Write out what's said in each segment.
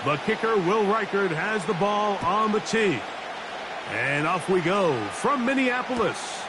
The kicker, Will Reichert, has the ball on the tee. And off we go from Minneapolis.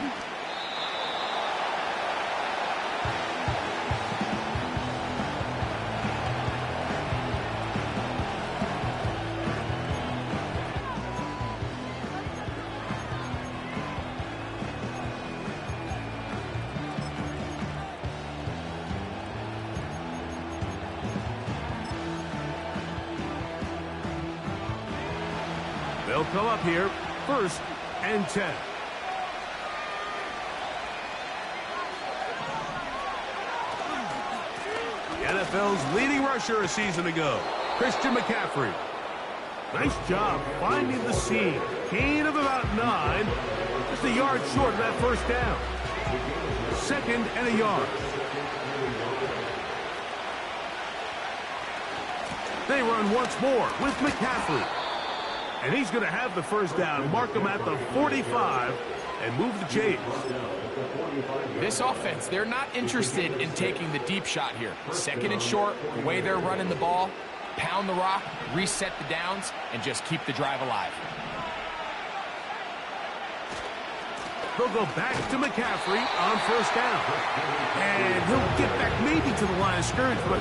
They'll come up here, 1st and 10. The NFL's leading rusher a season ago, Christian McCaffrey. Nice job finding the seam. Gain of about 9. Just a yard short of that first down. 2nd and a yard. They run once more with McCaffrey. And he's going to have the first down, mark him at the 45, and move the chains. This offense, they're not interested in taking the deep shot here. 2nd and short, the way they're running the ball, pound the rock, reset the downs, and just keep the drive alive. They'll go back to McCaffrey on 1st down. And he'll get back maybe to the line of scrimmage, but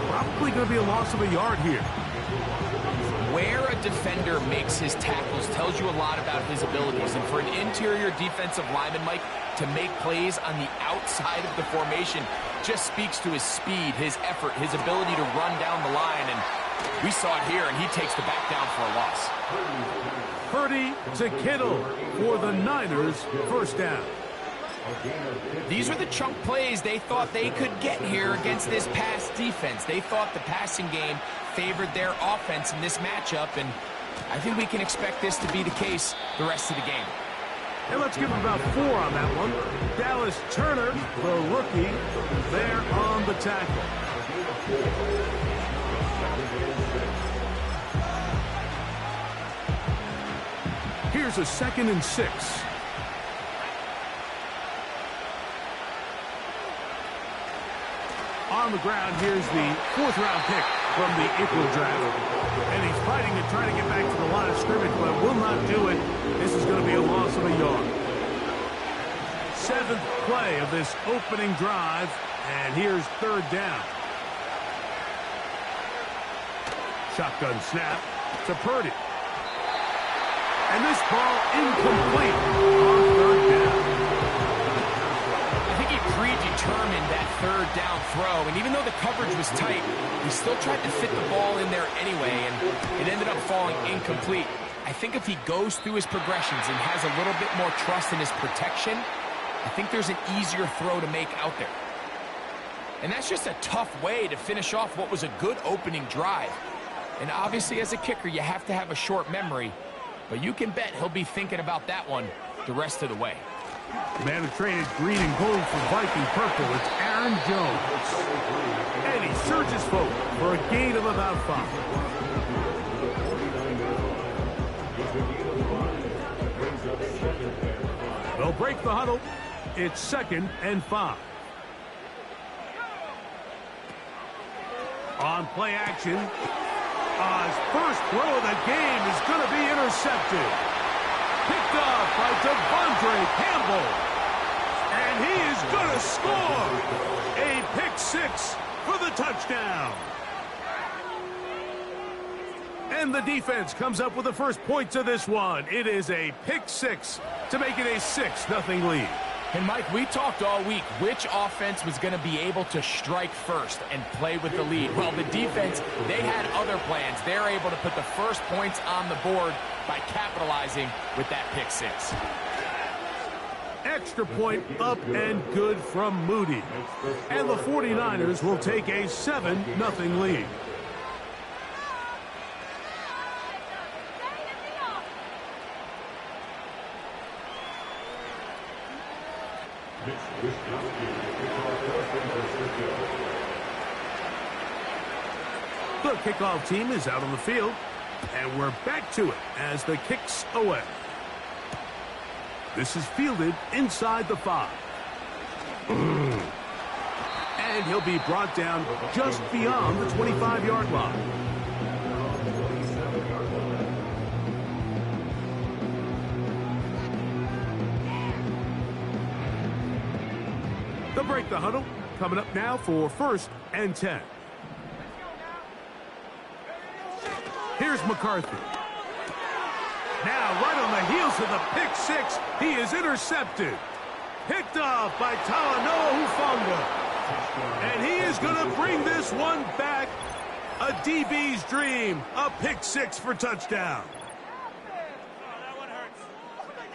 probably going to be a loss of a yard here. Where a defender makes his tackles tells you a lot about his abilities. And for an interior defensive lineman, Mike, to make plays on the outside of the formation just speaks to his speed, his effort, his ability to run down the line. And we saw it here, and he takes the back down for a loss. Purdy to Kittle for the Niners, 1st down. These are the chunk plays they thought they could get here against this pass defense. They thought the passing game favored their offense in this matchup, and I think we can expect this to be the case the rest of the game. And let's give him about 4 on that one. Dallas Turner, the rookie, there on the tackle. Here's a 2nd and 6. On the ground, here's the 4th-round pick from the April draft. And he's fighting to try to get back to the line of scrimmage, but will not do it. This is going to be a loss of a yard. 7th play of this opening drive, and here's 3rd down. Shotgun snap to Purdy. And this ball incomplete on 3rd down. Predetermined that 3rd down throw, and even though the coverage was tight, he still tried to fit the ball in there anyway, and it ended up falling incomplete. I think if he goes through his progressions and has a little bit more trust in his protection, I think there's an easier throw to make out there. And that's just a tough way to finish off what was a good opening drive. And obviously as a kicker, you have to have a short memory, but you can bet he'll be thinking about that one the rest of the way. Man who traded green and gold for Viking purple, it's Aaron Jones. And he surges forward for a gain of about 5. They'll break the huddle. It's 2nd and 5. On play action, his first throw of the game is going to be intercepted. Picked up by Devondre Campbell. And he is going to score. A pick 6 for the touchdown. And the defense comes up with the first points of this one. It is a pick 6 to make it a 6-0 lead. And Mike, we talked all week which offense was going to be able to strike first and play with the lead. Well, the defense, they had other plans. They're able to put the first points on the board by capitalizing with that pick 6. Extra point up and good from Moody. And the 49ers will take a 7-0 lead. The kickoff team is out on the field, and we're back to it as the kick's away. This is fielded inside the 5. And he'll be brought down just beyond the 25-yard line. break the huddle. Coming up now for 1st and 10. Here's McCarthy. Now, right on the heels of the pick six, he is intercepted. Picked off by Talanoa Hufanga. And he is going to bring this one back. A DB's dream. A pick six for touchdown.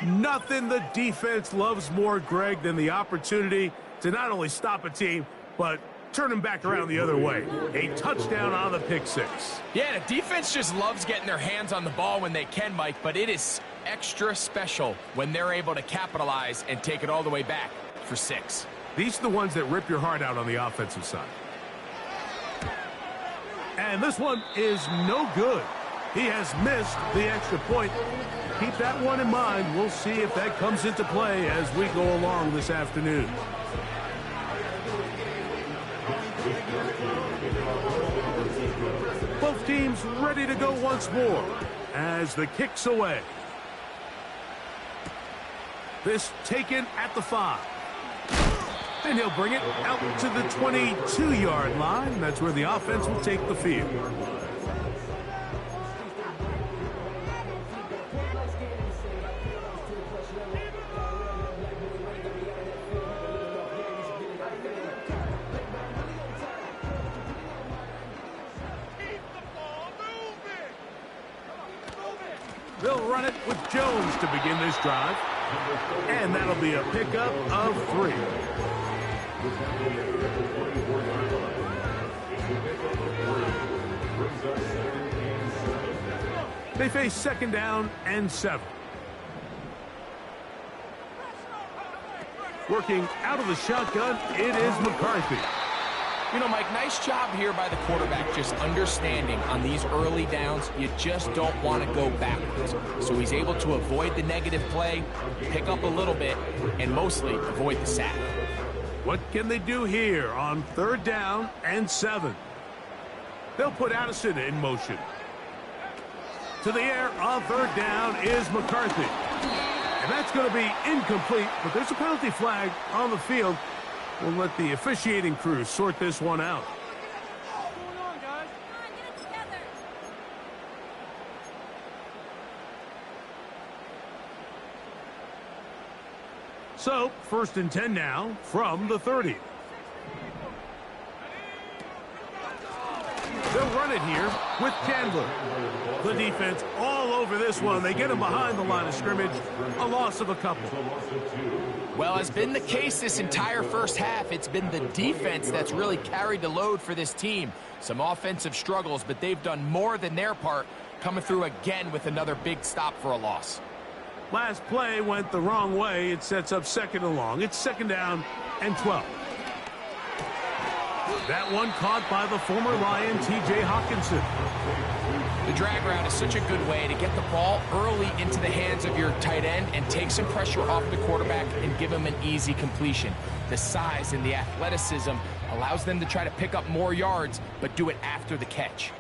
Nothing the defense loves more, Greg, than the opportunity to not only stop a team, but turn them back around the other way. A touchdown on the pick six. Yeah, the defense just loves getting their hands on the ball when they can, Mike, but it is extra special when they're able to capitalize and take it all the way back for 6. These are the ones that rip your heart out on the offensive side. And this one is no good. He has missed the extra point. Keep that one in mind. We'll see if that comes into play as we go along this afternoon. Both teams ready to go once more as the kick's away. This taken at the 5. And he'll bring it out to the 22-yard line. That's where the offense will take the field. They'll run it with Jones to begin this drive. And that'll be a pickup of 3. They face 2nd down and 7. Working out of the shotgun, it is McCarthy. You know, Mike, nice job here by the quarterback, just understanding on these early downs, you just don't want to go backwards. So he's able to avoid the negative play, pick up a little bit, and mostly avoid the sack. What can they do here on 3rd down and 7? They'll put Addison in motion. To the air on 3rd down is McCarthy. And that's going to be incomplete, but there's a penalty flag on the field. We'll let the officiating crew sort this one out. What's going on, guys? Come on, get it together. So, 1st and 10 now from the 30. They'll run it here with Chandler. The defense all over this one. They get him behind the line of scrimmage. A loss of a couple. Well, has been the case this entire first half. It's been the defense that's really carried the load for this team. Some offensive struggles, but they've done more than their part, coming through again with another big stop for a loss. Last play went the wrong way. It sets up 2nd and long. It's 2nd down and 12. That one caught by the former Lion, T.J. Hawkinson. The drag route is such a good way to get the ball early into the hands of your tight end and take some pressure off the quarterback and give him an easy completion. The size and the athleticism allows them to try to pick up more yards, but do it after the catch.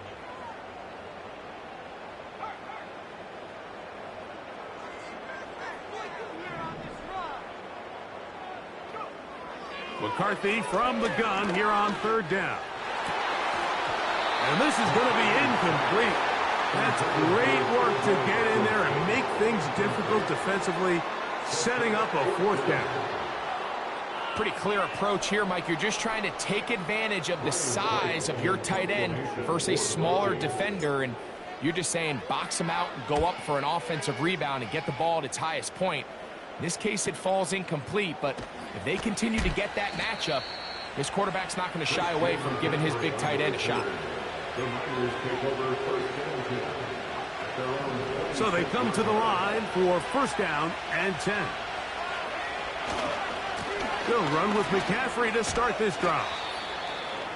McCarthy from the gun here on 3rd down. And this is going to be incomplete. That's great work to get in there and make things difficult defensively, setting up a 4th down. Pretty clear approach here, Mike. You're just trying to take advantage of the size of your tight end versus a smaller defender, and you're just saying box him out and go up for an offensive rebound and get the ball at its highest point. In this case, it falls incomplete, but if they continue to get that matchup, this quarterback's not going to shy away from giving his big tight end a shot. So they come to the line for 1st down and 10. They'll run with McCaffrey to start this drive.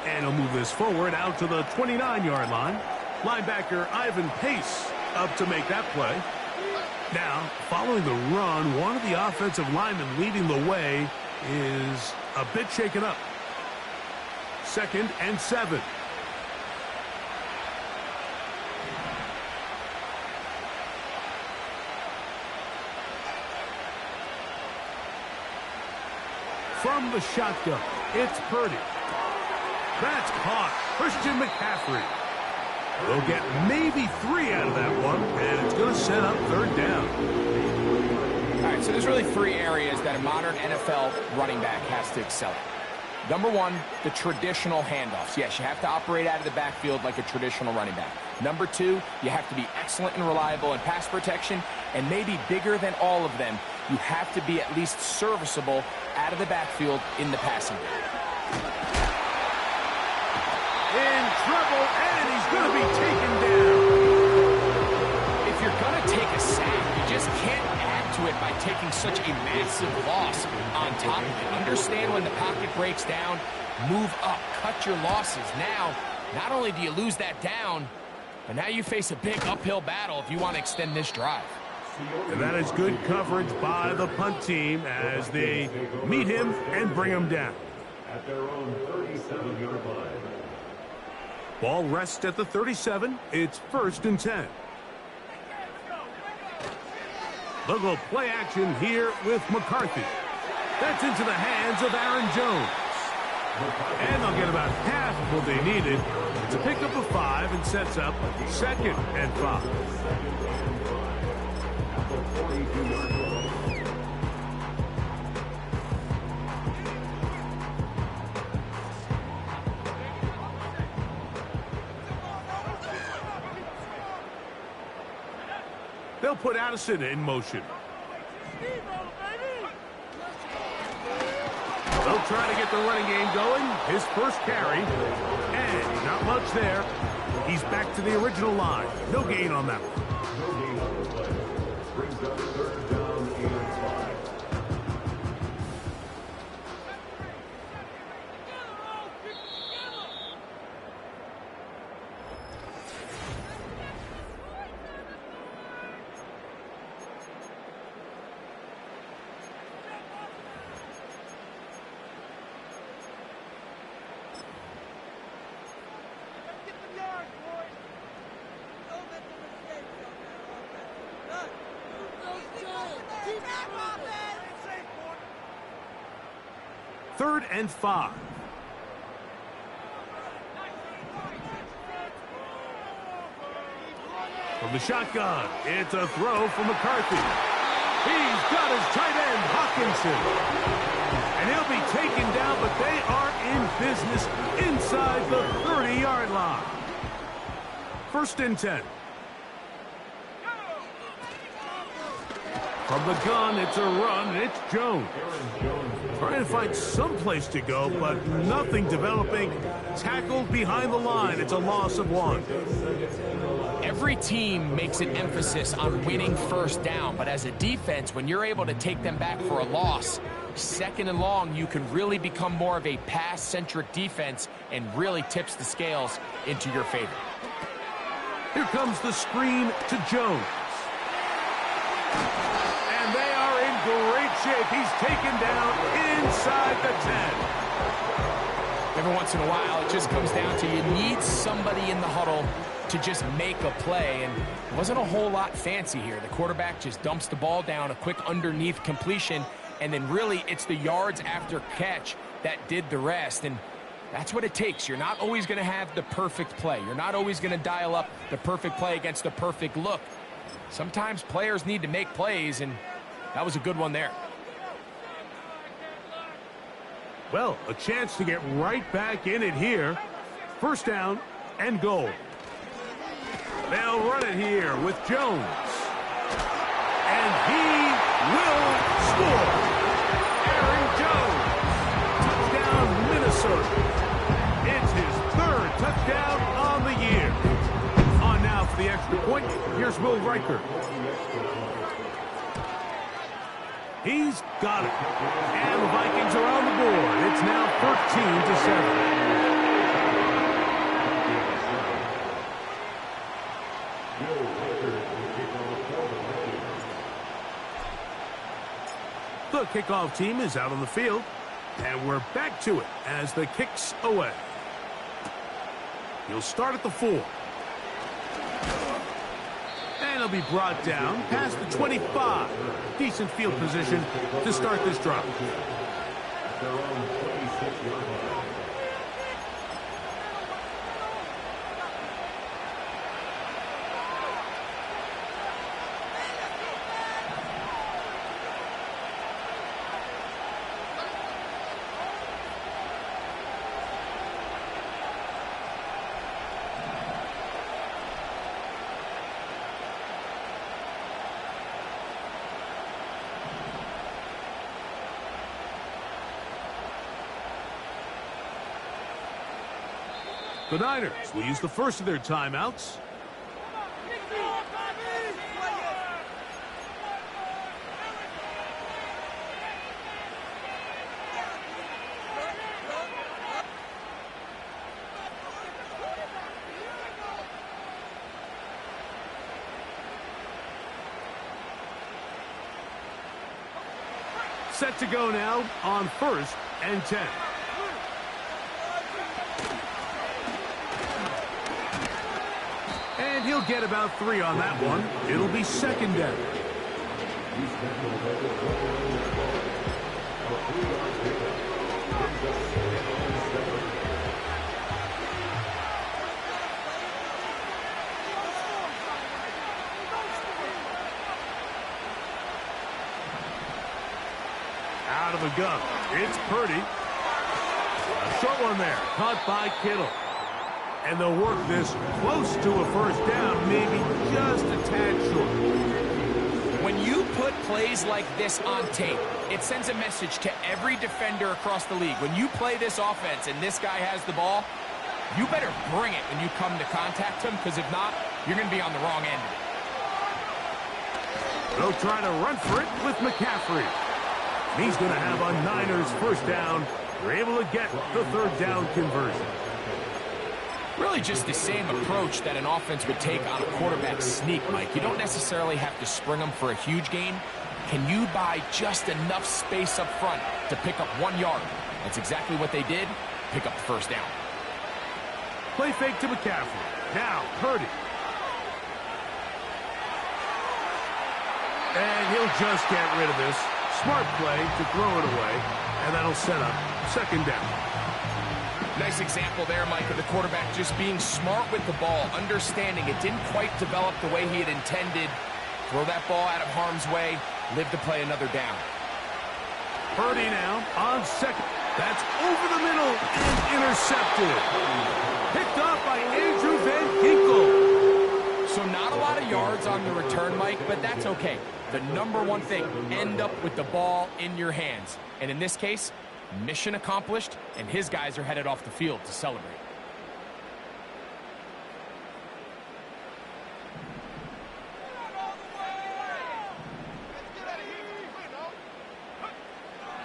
And he'll move this forward out to the 29-yard line. Linebacker Ivan Pace up to make that play. Now, following the run, one of the offensive linemen leading the way is a bit shaken up. 2nd and 7. from the shotgun. It's Purdy. That's caught. Christian McCaffrey. They'll get maybe 3 out of that one, and it's going to set up third down. All right, so there's really 3 areas that a modern NFL running back has to excel at. Number 1, the traditional handoffs. Yes, you have to operate out of the backfield like a traditional running back. Number 2, you have to be excellent and reliable in pass protection, and maybe bigger than all of them, you have to be at least serviceable out of the backfield in the passing game. In trouble, and he's going to be taken down. If you're going to take a sack, you just can't add to it by taking such a massive loss on top of it. Understand when the pocket breaks down, move up, cut your losses. Now, not only do you lose that down, but now you face a big uphill battle if you want to extend this drive. And that is good coverage by the punt team as they meet him and bring him down. At their own 37-yard line. Ball rests at the 37. It's 1st and 10. They'll go play action here with McCarthy. That's into the hands of Aaron Jones. And they'll get about half of what they needed. It's a pickup of 5 and sets up 2nd and 5. They'll put Addison in motion. They'll try to get the running game going. His first carry. And not much there. He's back to the original line. No gain on that one. Brings up 3rd down and 5. Third and 5. From the shotgun, it's a throw from McCarthy. He's got his tight end, Hawkinson. And he'll be taken down, but they are in business inside the 30-yard line. 1st and 10. From the gun, it's a run, and it's Jones. Trying to find some place to go, but nothing developing. Tackled behind the line. It's a loss of 1. Every team makes an emphasis on winning first down, but as a defense, when you're able to take them back for a loss, 2nd and long, you can really become more of a pass-centric defense and really tips the scales into your favor. Here comes the screen to Jones. And they are in great shape. He's taken down inside the 10. Every once in a while, it just comes down to you need somebody in the huddle to just make a play, and it wasn't a whole lot fancy here. The quarterback just dumps the ball down, a quick underneath completion, and then really it's the yards after catch that did the rest, and that's what it takes. You're not always going to have the perfect play. You're not always going to dial up the perfect play against the perfect look. Sometimes players need to make plays, and that was a good one there. Well, a chance to get right back in it here. 1st down and goal. They'll run it here with Jones. And he will score. Aaron Jones. Touchdown, Minnesota. It's his 3rd touchdown on the year. On now for the extra point. Here's Will Riker. He's got it. And the Vikings are on the board. It's now 13-7. The kickoff team is out on the field. And we're back to it as the kick's away. He'll start at the 4. And he'll be brought down past the 25. Decent field position to start this drive. at their own 26-yard line. The Niners will use the first of their timeouts. Set to go now on 1st and 10. And he'll get about 3 on that one. It'll be 2nd down. Out of the gun. It's Purdy. A short one there. Caught by Kittle. And they'll work this close to a 1st down, maybe just a tad short. When you put plays like this on tape, it sends a message to every defender across the league. When you play this offense and this guy has the ball, you better bring it when you come to contact him, because if not, you're going to be on the wrong end of it. They'll try to run for it with McCaffrey. He's going to have a Niners 1st down. They're able to get the 3rd down conversion. Really just the same approach that an offense would take on a quarterback sneak, Mike. You don't necessarily have to spring them for a huge gain. Can you buy just enough space up front to pick up 1 yard? That's exactly what they did. Pick up the 1st down. Play fake to McCaffrey. Now, Purdy. And he'll just get rid of this. Smart play to throw it away. And that'll set up 2nd down. Nice example there, Mike, of the quarterback just being smart with the ball, understanding it didn't quite develop the way he had intended. Throw that ball out of harm's way, live to play another down. Purdy now on 2nd. That's over the middle and intercepted. Picked off by Andrew Van Ginkel. So not a lot of yards on the return, Mike, but that's okay. The #1 thing, end up with the ball in your hands. And in this case, mission accomplished, and his guys are headed off the field to celebrate.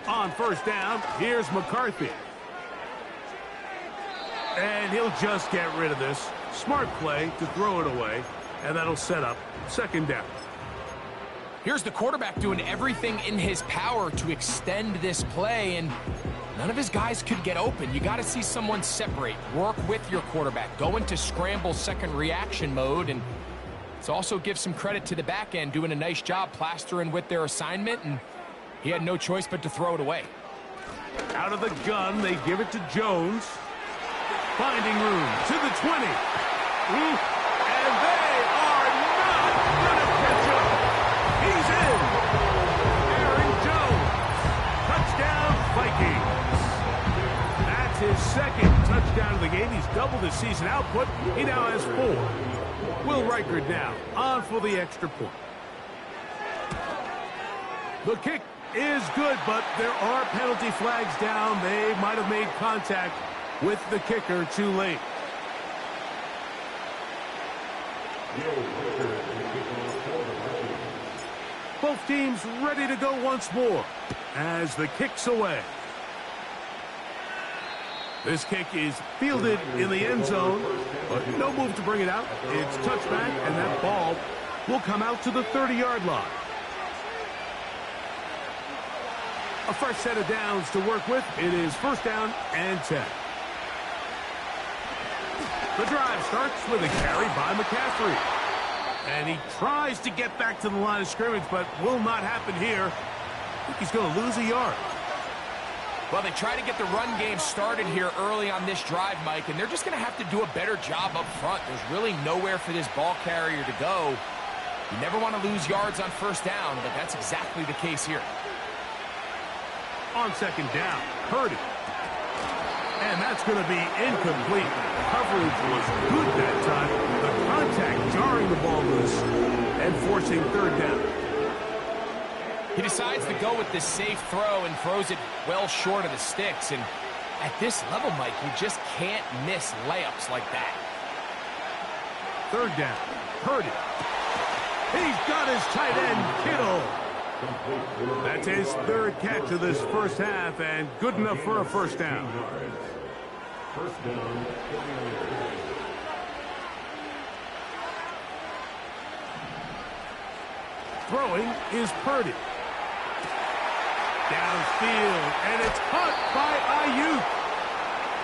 On 1st down, here's McCarthy. And he'll just get rid of this. Smart play to throw it away, and that'll set up 2nd down. Here's the quarterback doing everything in his power to extend this play, and none of his guys could get open. You got to see someone separate, work with your quarterback, go into scramble second reaction mode, and let's also give some credit to the back end doing a nice job plastering with their assignment, and he had no choice but to throw it away. Out of the gun, they give it to Jones. Finding room to the 20. And they are not going to catch up. He's in. Aaron Jones. Touchdown, Vikings. That's his 2nd touchdown of the game. He's doubled his season output. He now has 4. Will Reichard now on for the extra point. The kick is good, but there are penalty flags down. They might have made contact with the kicker too late. Both teams ready to go once more as the kick's away. This kick is fielded in the end zone, but no move to bring it out. It's touchback, and that ball will come out to the 30-yard line. A fresh set of downs to work with. It is 1st down and 10. The drive starts with a carry by McCaffrey. And he tries to get back to the line of scrimmage, but will not happen here. I think he's going to lose a yard. Well, they try to get the run game started here early on this drive, Mike, and they're just going to have to do a better job up front. There's really nowhere for this ball carrier to go. You never want to lose yards on first down, but that's exactly the case here. On second down, Purdy. And that's going to be incomplete. Coverage was good that time. The contact jarring the ball loose and forcing third down. He decides to go with this safe throw and throws it well short of the sticks. And at this level, Mike, you just can't miss layups like that. Third down, Purdy. He's got his tight end, Kittle. That's his third catch of this first half, and good enough for a first down. First down. Throwing is Purdy. Downfield, and it's caught by Ayuk.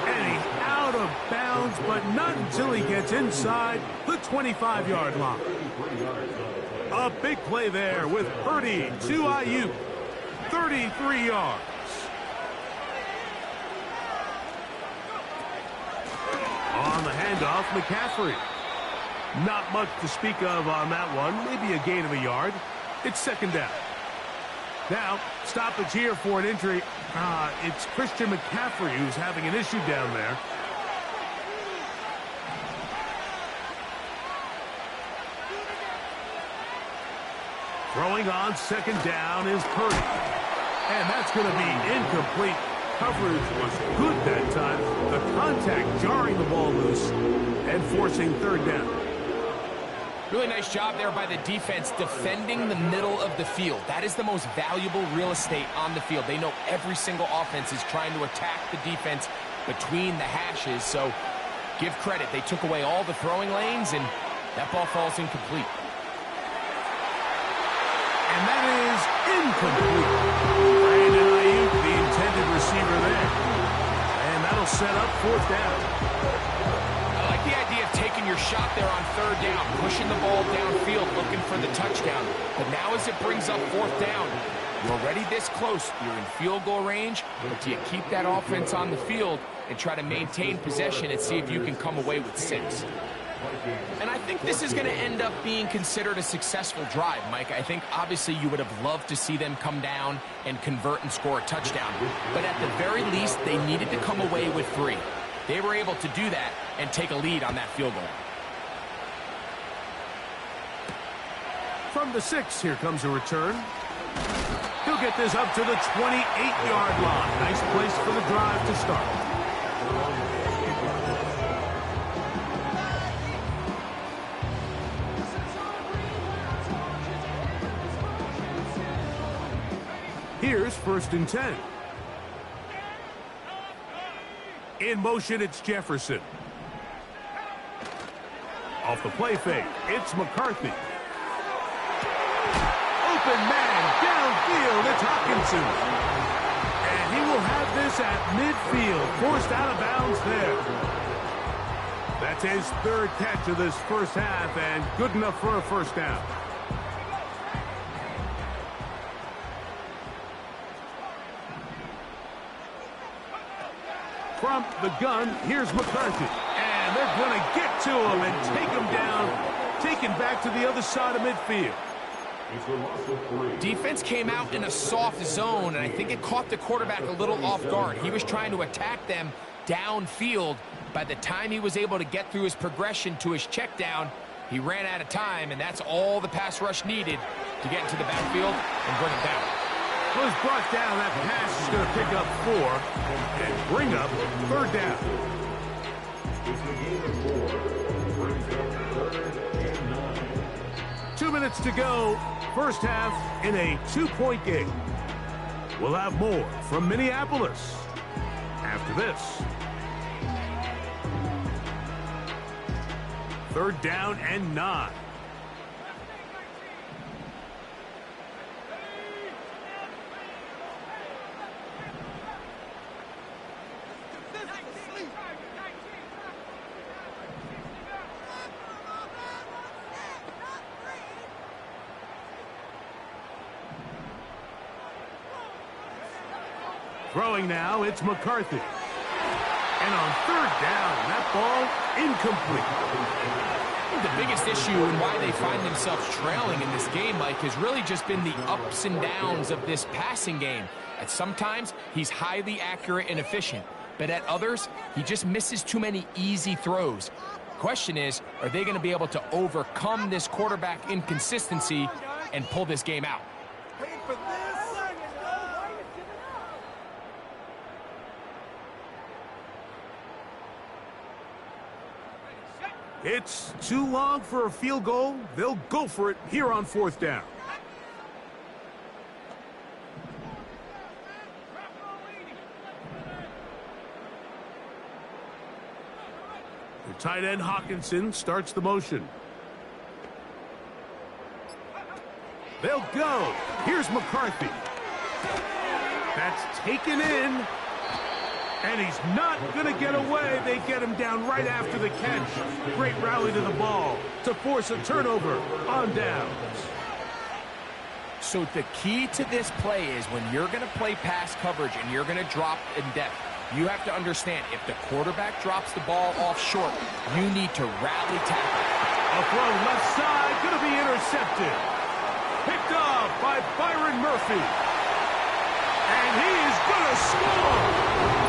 And he's out of bounds, but not until he gets inside the 25-yard line. A big play there with Purdy to Ayuk. 33 yards. On the handoff, McCaffrey. Not much to speak of on that one. Maybe a gain of a yard. It's second down. Now, stoppage here for an injury. It's Christian McCaffrey who's having an issue down there. Throwing on second down is Purdy. And that's going to be incomplete. Coverage was good that time. The contact jarring the ball loose and forcing third down. Really nice job there by the defense defending the middle of the field. That is the most valuable real estate on the field. They know every single offense is trying to attack the defense between the hashes. So give credit. They took away all the throwing lanes, and that ball falls incomplete. And that is incomplete. Brandon Ayuk, the intended receiver there. And that'll set up fourth down. I like the idea of taking your shot there on third down, pushing the ball downfield, looking for the touchdown. But now as it brings up fourth down, you're already this close. You're in field goal range, but do you keep that offense on the field and try to maintain possession and see if you can come away with 6? And I think this is going to end up being considered a successful drive, Mike. I think obviously you would have loved to see them come down and convert and score a touchdown. But at the very least, they needed to come away with 3. They were able to do that and take a lead on that field goal. From the 6, here comes a return. He'll get this up to the 28-yard line. Nice place for the drive to start. Here's first and 10. In motion, it's Jefferson. Off the play fake, it's McCarthy. Open man, downfield, it's Hockenson. And he will have this at midfield, forced out of bounds there. That's his third catch of this first half, and good enough for a first down. From the gun, here's McCarthy. And they're going to get to him and take him down, taken back to the other side of midfield. Defense came out in a soft zone, and I think it caught the quarterback a little off guard. He was trying to attack them downfield. By the time he was able to get through his progression to his check down, he ran out of time, and that's all the pass rush needed to get into the backfield and bring him down. Was brought down. That pass is going to pick up 4 and bring up third down. 2 minutes to go. First half in a 2-point game. We'll have more from Minneapolis after this. Third down and 9. Throwing now, it's McCarthy. And on third down, that ball incomplete. The biggest issue and why they find themselves trailing in this game, Mike, has really just been the ups and downs of this passing game. At sometimes, he's highly accurate and efficient, but at others, he just misses too many easy throws. Question is, are they going to be able to overcome this quarterback inconsistency and pull this game out? It's too long for a field goal. They'll go for it here on fourth down. The tight end Hawkinson starts the motion. They'll go. Here's McCarthy. That's taken in. And he's not going to get away. They get him down right after the catch. Great rally to the ball to force a turnover on downs. So the key to this play is when you're going to play pass coverage and you're going to drop in depth, you have to understand if the quarterback drops the ball off short, you need to rally tackle. A throw left side, going to be intercepted. Picked off by Byron Murphy. And he is going to score.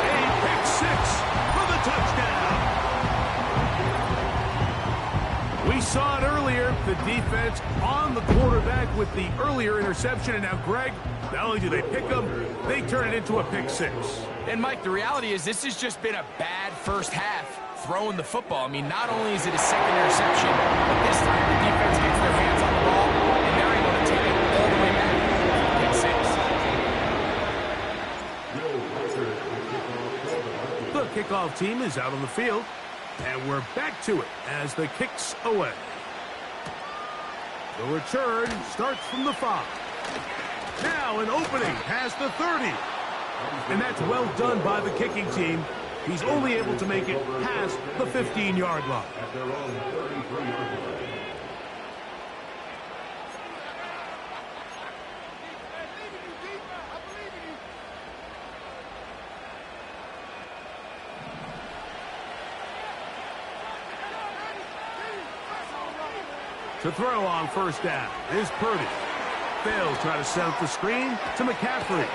A pick six for the touchdown. We saw it earlier, the defense on the quarterback with the earlier interception. And now, Greg, not only do they pick him, they turn it into a pick six. And, Mike, the reality is this has just been a bad first half throwing the football. I mean, not only is it a second interception, but this time the defense gets their hands on the ball, and they're able to take it all the way back. Pick six. The kickoff team is out on the field, and we're back to it as the kick's away. The return starts from the 5. Now an opening past the 30. And that's well done by the kicking team. He's only able to make it past the 15-yard line. At their own 33-yard line. To throw on first down is Purdy. They'll try to set up the screen to McCaffrey.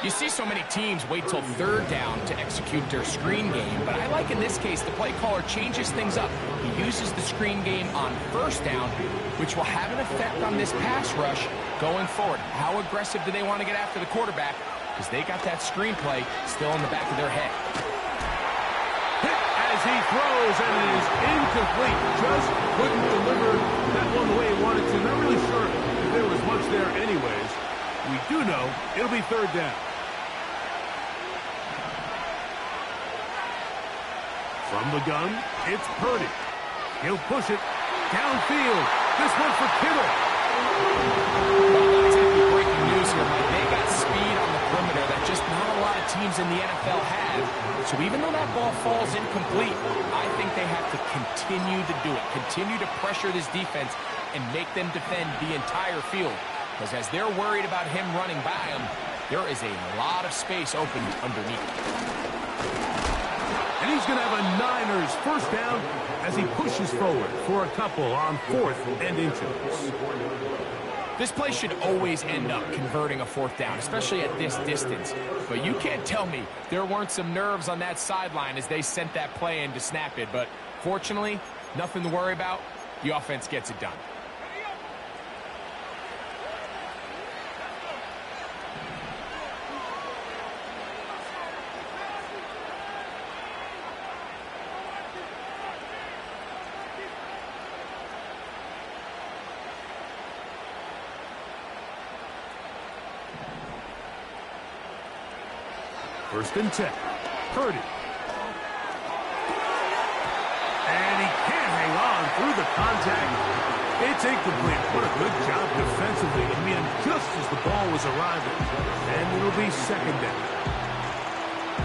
You see so many teams wait till third down to execute their screen game, but I like in this case the play caller changes things up. He uses the screen game on first down, which will have an effect on this pass rush going forward. How aggressive do they want to get after the quarterback? Because they got that screen play still in the back of their head. As he throws, and it is incomplete. Just couldn't deliver that one the way he wanted to. Not really sure if there was much there anyways. We do know it'll be third down. From the gun, it's Purdy. He'll push it downfield. This one for Kittle. Well, that's going to be breaking news here, Mike. They got speed on the perimeter that just not a lot of teams in the NFL have. So even though that ball falls incomplete, I think they have to continue to do it. Continue to pressure this defense and make them defend the entire field. Because as they're worried about him running by them, there is a lot of space open underneath. And he's going to have a Niners first down as he pushes forward for a couple on 4th and inches. This play should always end up converting a fourth down, especially at this distance. But you can't tell me there weren't some nerves on that sideline as they sent that play in to snap it. But fortunately, nothing to worry about. The offense gets it done. First and 10. Purdy. And he can't hang on through the contact. It's incomplete. What a good job defensively. I mean, just as the ball was arriving. And it'll be second down.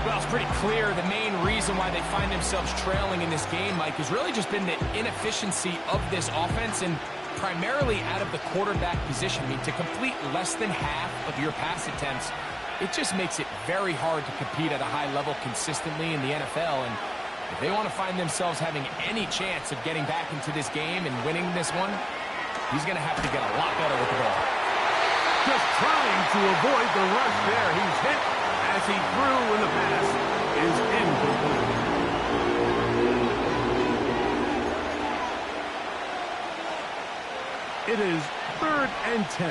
Well, it's pretty clear the main reason why they find themselves trailing in this game, Mike, has really just been the inefficiency of this offense and primarily out of the quarterback position. I mean, to complete less than half of your pass attempts, it just makes it very hard to compete at a high level consistently in the NFL. And if they want to find themselves having any chance of getting back into this game and winning this one, he's going to have to get a lot better with the ball. Just trying to avoid the rush there. He's hit as he threw, and the pass is incomplete. It is 3rd and 10.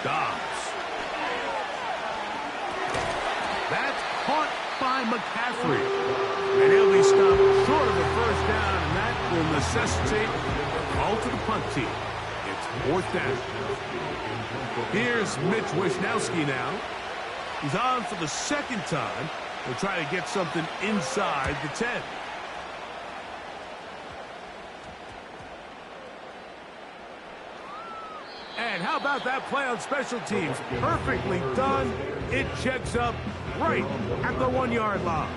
Dobbs. That's caught by McCaffrey. And he'll be stopped short of the first down, and that will necessitate a call to the punt team. It's 4th down. Here's Mitch Wishnowski now. He's on for the 2nd time. He'll try to get something inside the 10. And how about that play on special teams? Perfectly done. It checks up right at the 1-yard line.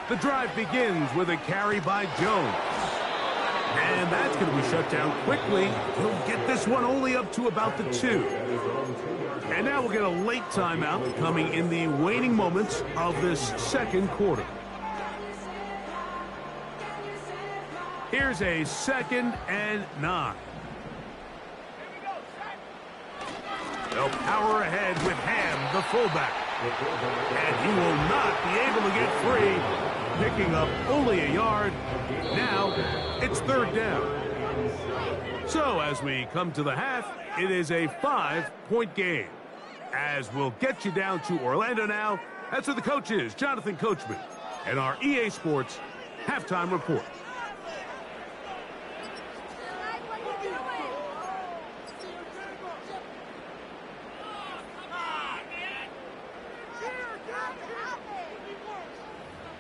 The drive begins with a carry by Jones. And that's going to be shut down quickly. He'll get this one only up to about the 2. And now we'll get a late timeout coming in the waning moments of this 2nd quarter. Here's a 2nd and 9. They'll power ahead with Ham, the fullback. And he will not be able to get free. Picking up only a yard. Now it's 3rd down. So as we come to the half, it is a 5-point game. As we'll get you down to Orlando now. That's where the coach is, Jonathan Coachman, and our EA Sports halftime report.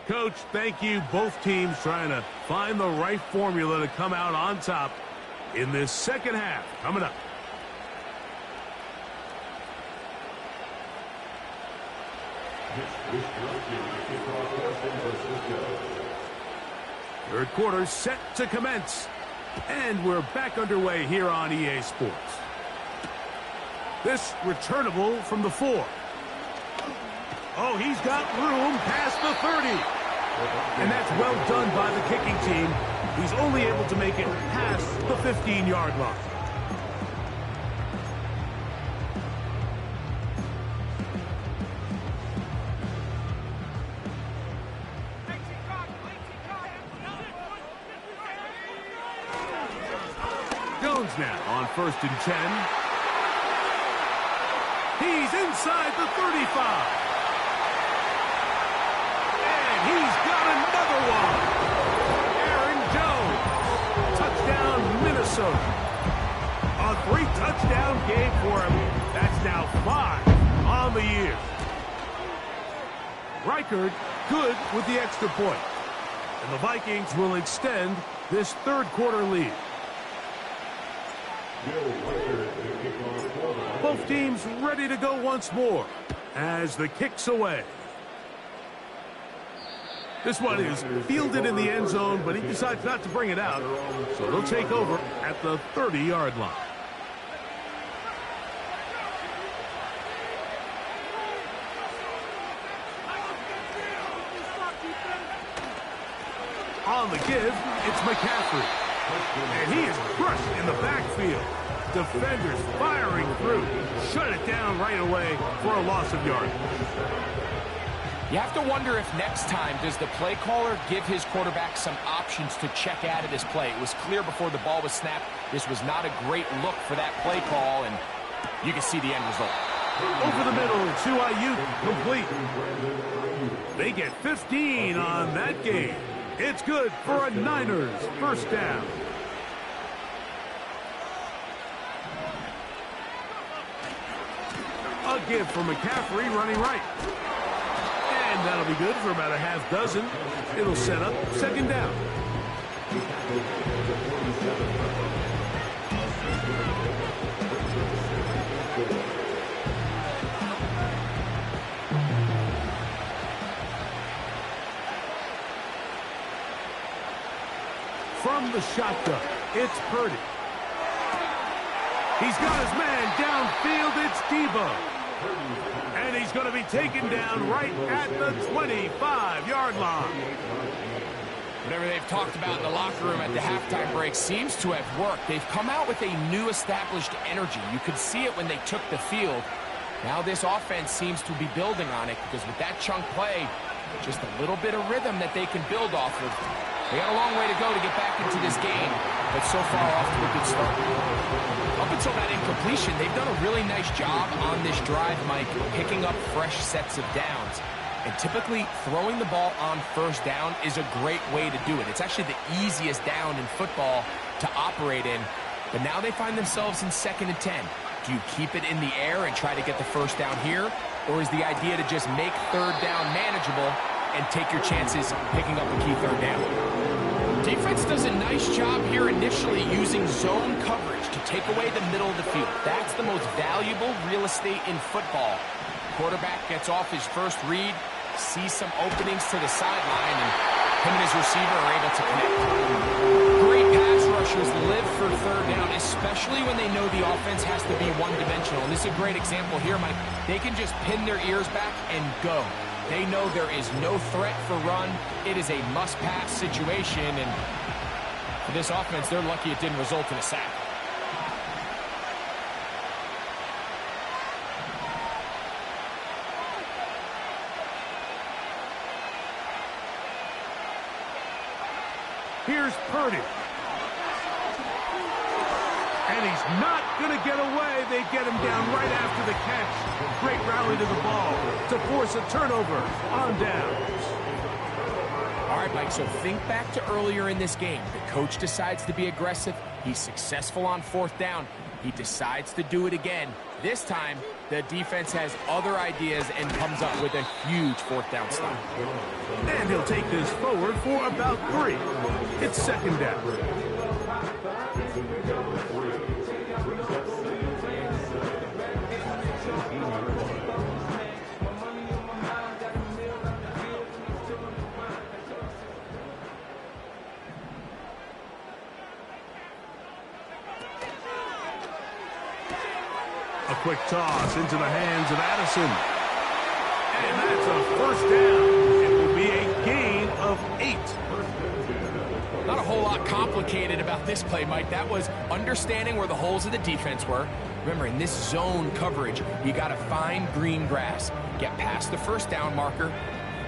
Coach, thank you. Both teams trying to find the right formula to come out on top in this 2nd half. Coming up. Third quarter set to commence. And we're back underway here on EA Sports. This returnable from the 4. Oh, he's got room past the 30. And that's well done by the kicking team. He's only able to make it past the 15-yard line. Jones now on 1st and 10. He's inside the 35. He's got another one. Aaron Jones. Touchdown, Minnesota. A 3-touchdown game for him. That's now 5 on the year. Reichard good with the extra point. And the Vikings will extend this 3rd quarter lead. Both teams ready to go once more as the kick's away. This one is fielded in the end zone, but he decides not to bring it out. So they'll take over at the 30-yard line. On the give, it's McCaffrey. And he is crushed in the backfield. Defenders firing through. Shut it down right away for a loss of yardage. You have to wonder if next time does the play caller give his quarterback some options to check out of this play. It was clear before the ball was snapped. This was not a great look for that play call, and you can see the end result. Over the middle to Ayuk, complete. They get 15 on that game. It's good for a Niners first down. give for McCaffrey running right. And that'll be good for about a half dozen. It'll set up second down. From the shotgun, it's Purdy. He's got his man downfield. It's Debo. And he's going to be taken down right at the 25-yard line. Whatever they've talked about in the locker room at the halftime break seems to have worked. They've come out with a new established energy. You could see it when they took the field. Now this offense seems to be building on it because with that chunk play, just a little bit of rhythm that they can build off of. They got a long way to go to get back into this game, but so far off to a good start. Up until that incompletion, they've done a really nice job on this drive, Mike, picking up fresh sets of downs. And typically, throwing the ball on first down is a great way to do it. It's actually the easiest down in football to operate in. But now they find themselves in 2nd and 10. Do you keep it in the air and try to get the first down here? Or is the idea to just make third down manageable and take your chances picking up a key third down? Defense does a nice job here initially using zone coverage to take away the middle of the field. That's the most valuable real estate in football. Quarterback gets off his first read, sees some openings to the sideline, and him and his receiver are able to connect. Great pass rushers live for third down, especially when they know the offense has to be one-dimensional. And this is a great example here, Mike. They can just pin their ears back and go. They know there is no threat for run. It is a must-pass situation, and for this offense, they're lucky it didn't result in a sack. Here's Purdy. And he's not going to get away. They get him down right after the catch. Great rally to the ball to force a turnover on downs. All right, Mike, so think back to earlier in this game. The coach decides to be aggressive. He's successful on 4th down. He decides to do it again. This time, the defense has other ideas and comes up with a huge 4th down stop. And he'll take this forward for about 3. It's 2nd down. A quick toss into the hands of Addison. And that's a first down. It will be a gain of 8. Not a whole lot complicated about this play, Mike. That was understanding where the holes of the defense were. Remember, in this zone coverage, you got to find green grass. Get past the first down marker,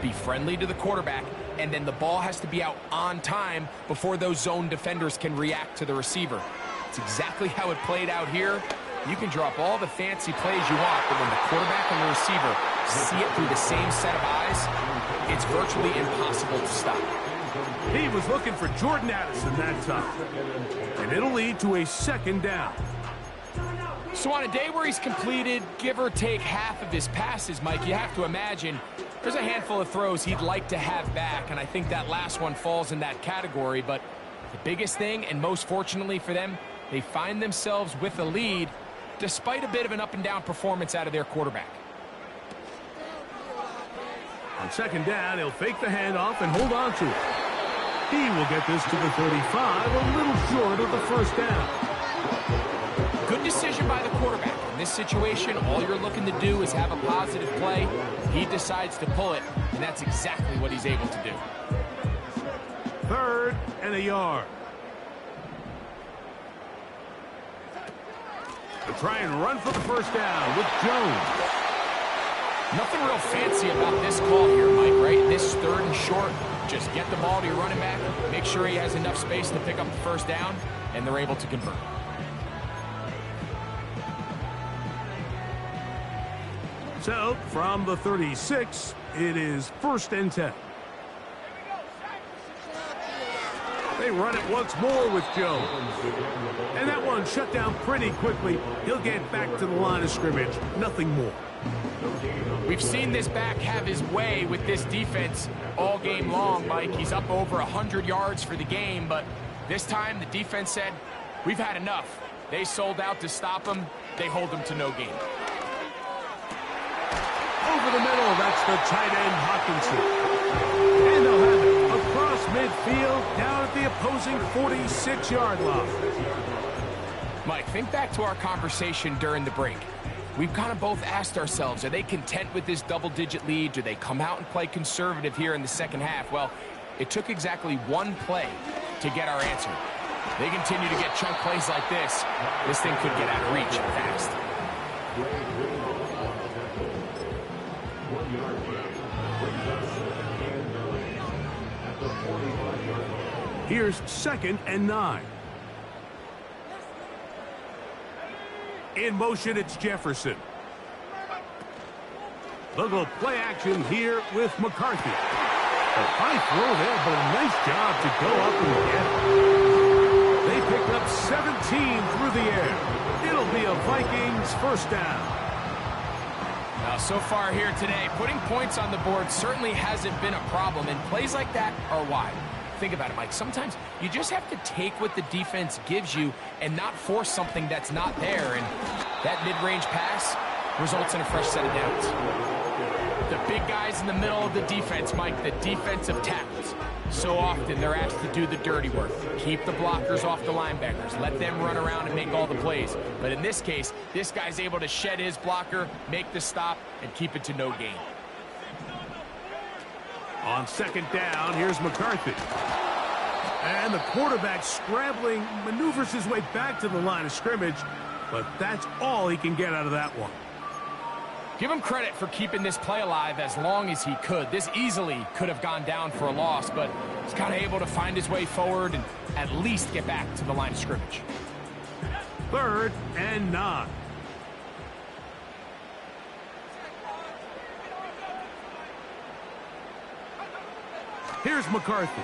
be friendly to the quarterback, and then the ball has to be out on time before those zone defenders can react to the receiver. It's exactly how it played out here. You can drop all the fancy plays you want, but when the quarterback and the receiver see it through the same set of eyes, it's virtually impossible to stop. He was looking for Jordan Addison that time. And it'll lead to a 2nd down. So on a day where he's completed, give or take half of his passes, Mike, you have to imagine there's a handful of throws he'd like to have back, and I think that last one falls in that category. But the biggest thing, and most fortunately for them, they find themselves with a lead despite a bit of an up-and-down performance out of their quarterback. On 2nd down, he'll fake the handoff and hold on to it. He will get this to the 35, a little short of the first down. Good decision by the quarterback. In this situation, all you're looking to do is have a positive play. He decides to pull it, and that's exactly what he's able to do. 3rd and a yard. To try and run for the first down with Jones. Nothing real fancy about this call here, Mike, right? This 3rd and short, just get the ball to your running back, make sure he has enough space to pick up the first down, and they're able to convert. So, from the 36, it is 1st and 10. They run it once more with Jones. And that one shut down pretty quickly. He'll get back to the line of scrimmage. Nothing more. We've seen this back have his way with this defense all game long, Mike. He's up over 100 yards for the game, but this time the defense said, we've had enough. They sold out to stop him. They hold him to no gain. Over the middle, that's the tight end, Hawkinson. And they'll have it across midfield, down at the opposing 46-yard line. Mike, think back to our conversation during the break. We've kind of both asked ourselves, are they content with this double-digit lead? Do they come out and play conservative here in the second half? Well, it took exactly one play to get our answer. They continue to get chunk plays like this. This thing could get out of reach fast. Here's 2nd and 9. In motion, it's Jefferson. They'll go play action here with McCarthy. A high throw there, but a nice job to go up and get it. They pick up 17 through the air. It'll be a Vikings first down. Now, so far here today, putting points on the board certainly hasn't been a problem, and plays like that are why. Think about it, Mike. Sometimes you just have to take what the defense gives you and not force something that's not there. And that mid-range pass results in a fresh set of downs. The big guys in the middle of the defense, Mike, the defensive tackles. So often they're asked to do the dirty work. Keep the blockers off the linebackers. Let them run around and make all the plays. But in this case, this guy's able to shed his blocker, make the stop, and keep it to no gain. On 2nd down, here's McCarthy. And the quarterback scrambling, maneuvers his way back to the line of scrimmage, but that's all he can get out of that one. Give him credit for keeping this play alive as long as he could. This easily could have gone down for a loss, but he's kind of able to find his way forward and at least get back to the line of scrimmage. 3rd and 9. Here's McCarthy.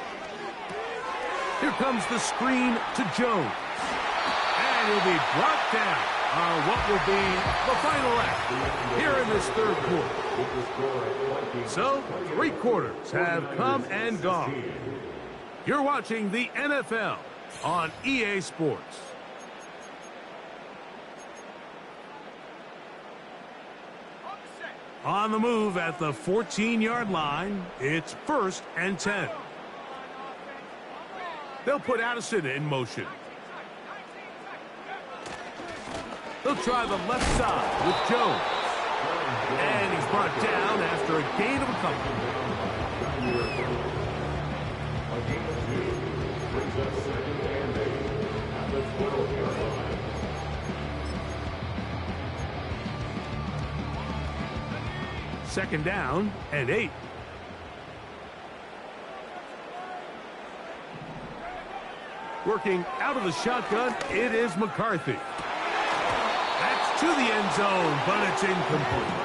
Here comes the screen to Jones. And he'll be brought down on what will be the final act here in this 3rd quarter. So, 3 quarters have come and gone. You're watching the NFL on EA Sports. On the move at the 14-yard line, it's 1st and 10. They'll put Addison in motion. They'll try the left side with Jones. And he's brought down after a gain of a couple. Brings us 2nd and 8 at the 12-yard line. Second down and 8. Working out of the shotgun, it is McCarthy. That's to the end zone, but it's incomplete.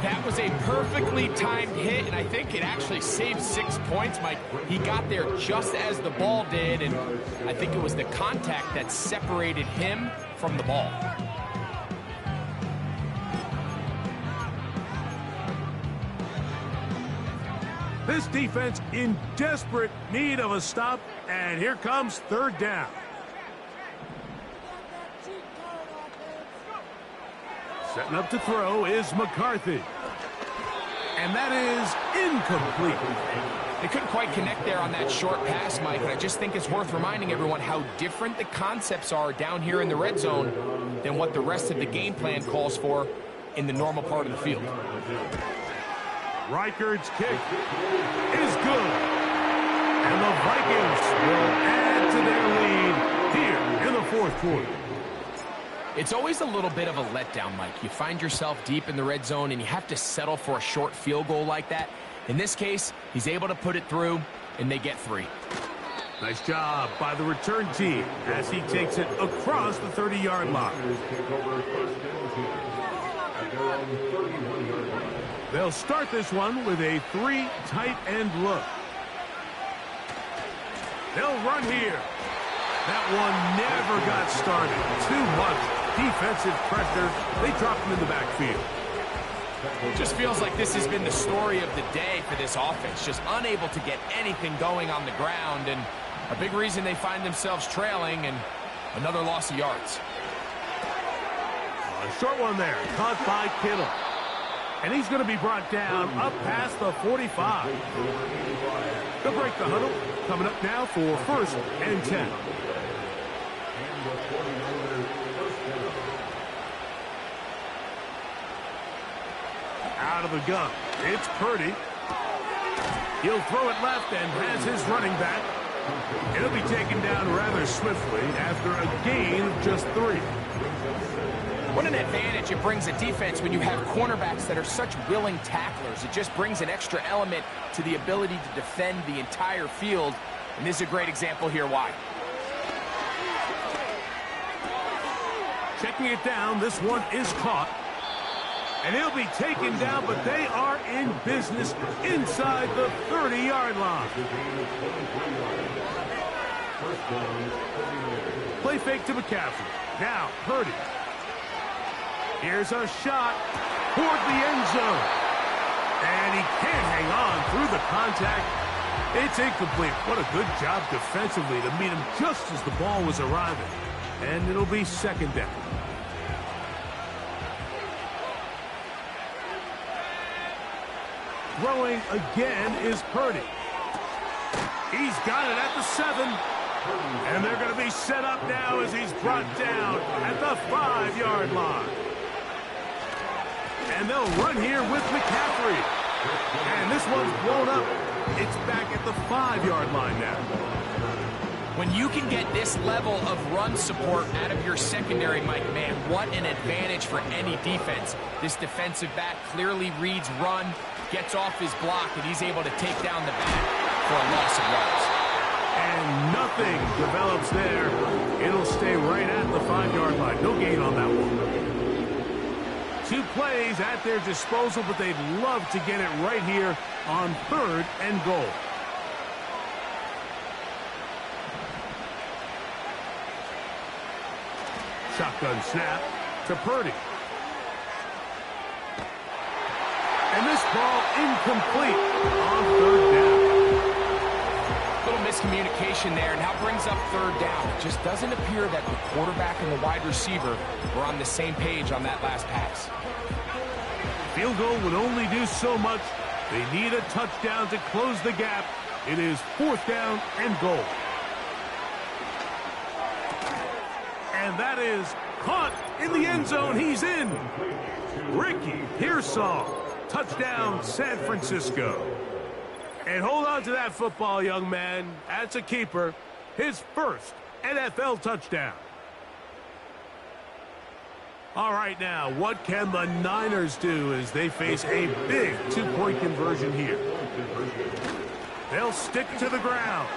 That was a perfectly timed hit, and I think it actually saved 6 points, Mike. He got there just as the ball did, and I think it was the contact that separated him from the ball. This defense in desperate need of a stop, and here comes 3rd down. Setting up to throw is McCarthy. And that is incomplete. They couldn't quite connect there on that short pass, Mike, and I just think it's worth reminding everyone how different the concepts are down here in the red zone than what the rest of the game plan calls for in the normal part of the field. Reichard's kick is good. And the Vikings will add to their lead here in the 4th quarter. It's always a little bit of a letdown, Mike. You find yourself deep in the red zone and you have to settle for a short field goal like that. In this case, he's able to put it through, and they get 3. Nice job by the return team as he takes it across the 30-yard line. They'll start this one with a 3 tight end look. They'll run here. That one never got started. Too much defensive pressure, they drop him in the backfield. It just feels like this has been the story of the day for this offense. Just unable to get anything going on the ground, and a big reason they find themselves trailing, and another loss of yards. A short one there, caught by Kittle. And he's going to be brought down up past the 45. They'll break the huddle. Coming up now for 1st and 10. Out of the gun, it's Purdy. He'll throw it left and has his running back. It'll be taken down rather swiftly after a gain of just 3. What an advantage it brings a defense when you have cornerbacks that are such willing tacklers. It just brings an extra element to the ability to defend the entire field. And this is a great example here why. Checking it down, this one is caught. And he'll be taken down, but they are in business inside the 30-yard line. Play fake to McCaffrey. Now, Purdy. Here's a shot toward the end zone. And he can't hang on through the contact. It's incomplete. What a good job defensively to meet him just as the ball was arriving. And it'll be 2nd down. Throwing again is Purdy. He's got it at the 7. And they're going to be set up now as he's brought down at the 5-yard line. And they'll run here with McCaffrey. And this one's blown up. It's back at the 5-yard line now. When you can get this level of run support out of your secondary, Mike, man, what an advantage for any defense. This defensive back clearly reads run, gets off his block, and he's able to take down the back for a loss of yards. And nothing develops there. It'll stay right at the 5-yard line. No gain on that one. 2 plays at their disposal, but they'd love to get it right here on 3rd and goal. Shotgun snap to Purdy. And this ball incomplete on 3rd down. Little miscommunication there, and now brings up 3rd down. It just doesn't appear that the quarterback and the wide receiver were on the same page on that last pass. Field goal would only do so much. They need a touchdown to close the gap. It is 4th down and goal. And that is caught in the end zone. He's in. Ricky Pearsall. Touchdown, San Francisco. And hold on to that football, young man. That's a keeper. His 1st NFL touchdown. All right, now, what can the Niners do as they face a big 2-point conversion here? They'll stick to the ground.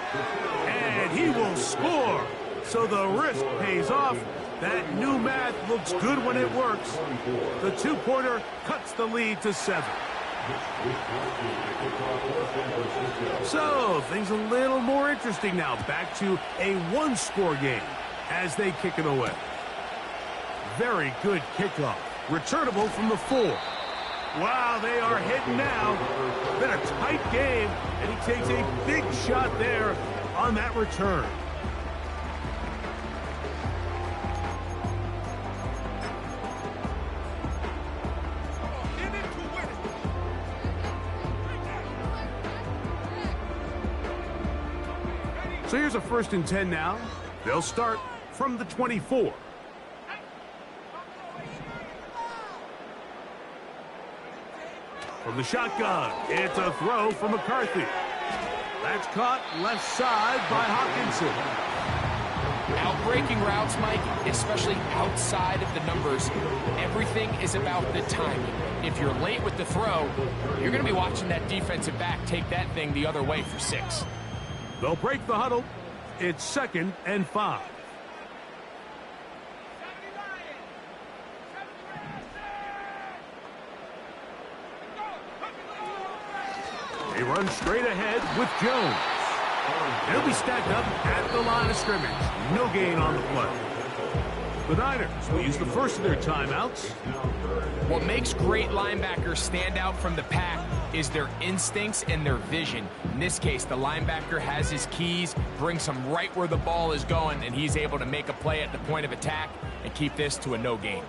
And he will score. So the risk pays off. That new math looks good when it works. The 2-pointer cuts the lead to 7. So, things a little more interesting now. Back to a 1-score game as they kick it away. Very good kickoff. Returnable from the 4. Wow, they are hitting now. Been a tight game, and he takes a big shot there on that return. So here's a 1st and 10 now. They'll start from the 24. From the shotgun, it's a throw from McCarthy. That's caught left side by Hawkinson. Outbreaking routes, Mike, especially outside of the numbers, everything is about the timing. If you're late with the throw, you're going to be watching that defensive back take that thing the other way for 6. They'll break the huddle. It's 2nd and 5. They run straight ahead with Jones. They'll be stacked up at the line of scrimmage. No gain on the play. The Niners will use the first of their timeouts. What makes great linebackers stand out from the pack is their instincts and their vision. In this case, the linebacker has his keys, brings him right where the ball is going, and he's able to make a play at the point of attack and keep this to a no gain.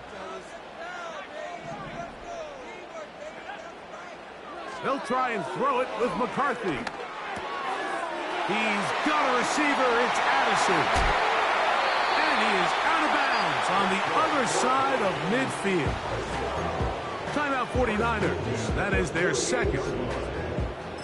They'll try and throw it with McCarthy. He's got a receiver. It's Addison. And he is out of bounds on the other side of midfield. Timeout 49ers. That is their second.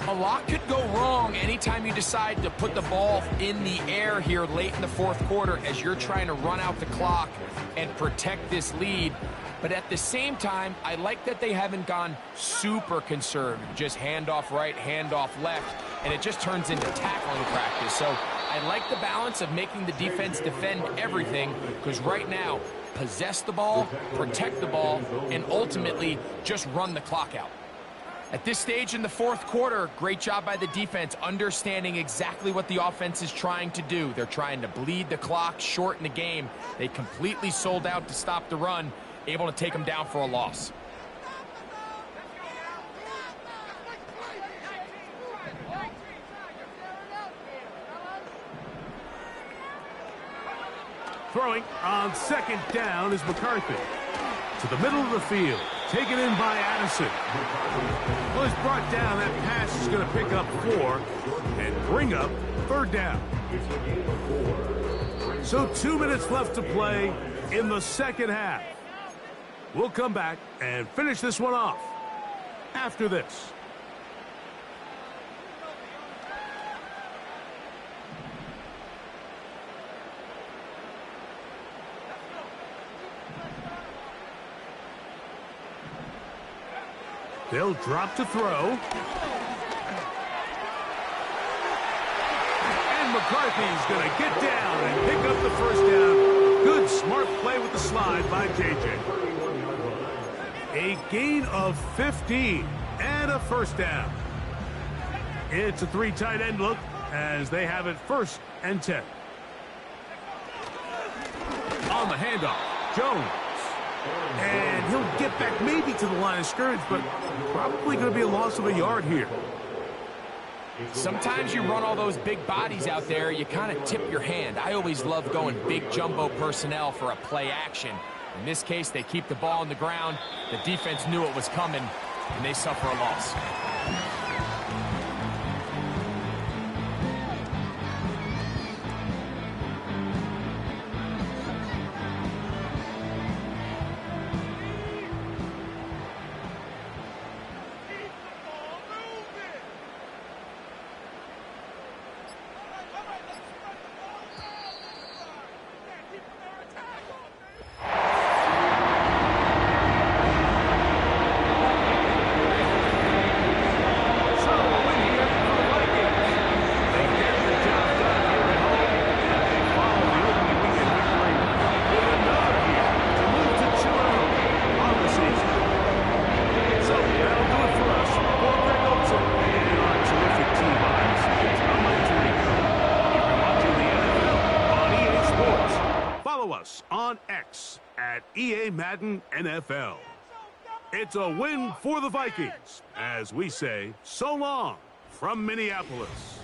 A lot could go wrong anytime you decide to put the ball in the air here late in the fourth quarter as you're trying to run out the clock and protect this lead. But at the same time, I like that they haven't gone super conservative. Just handoff right, handoff left, and it just turns into tackling practice. So I like the balance of making the defense defend everything, because right now, possess the ball, protect the ball, and ultimately just run the clock out. At this stage in the fourth quarter, great job by the defense understanding exactly what the offense is trying to do. They're trying to bleed the clock, shorten the game. They completely sold out to stop the run, able to take them down for a loss. Throwing on second down is McCarthy. To the middle of the field. Taken in by Addison. Well, he's brought down. That pass is going to pick up 4 and bring up third down. So 2 minutes left to play in the second half. We'll come back and finish this one off after this. They'll drop to throw. And McCarthy's going to get down and pick up the first down. Good, smart play with the slide by JJ. A gain of 15 and a first down. It's a 3 tight end look as they have it 1st and 10. On the handoff, Jones. And he'll get back maybe to the line of scrimmage, but probably going to be a loss of a yard here. Sometimes you run all those big bodies out there, you kind of tip your hand. I always love going big jumbo personnel for a play action. In this case, they keep the ball on the ground. The defense knew it was coming, and they suffer a loss. Us on X at EA Madden NFL. It's a win for the Vikings as we say so long from Minneapolis.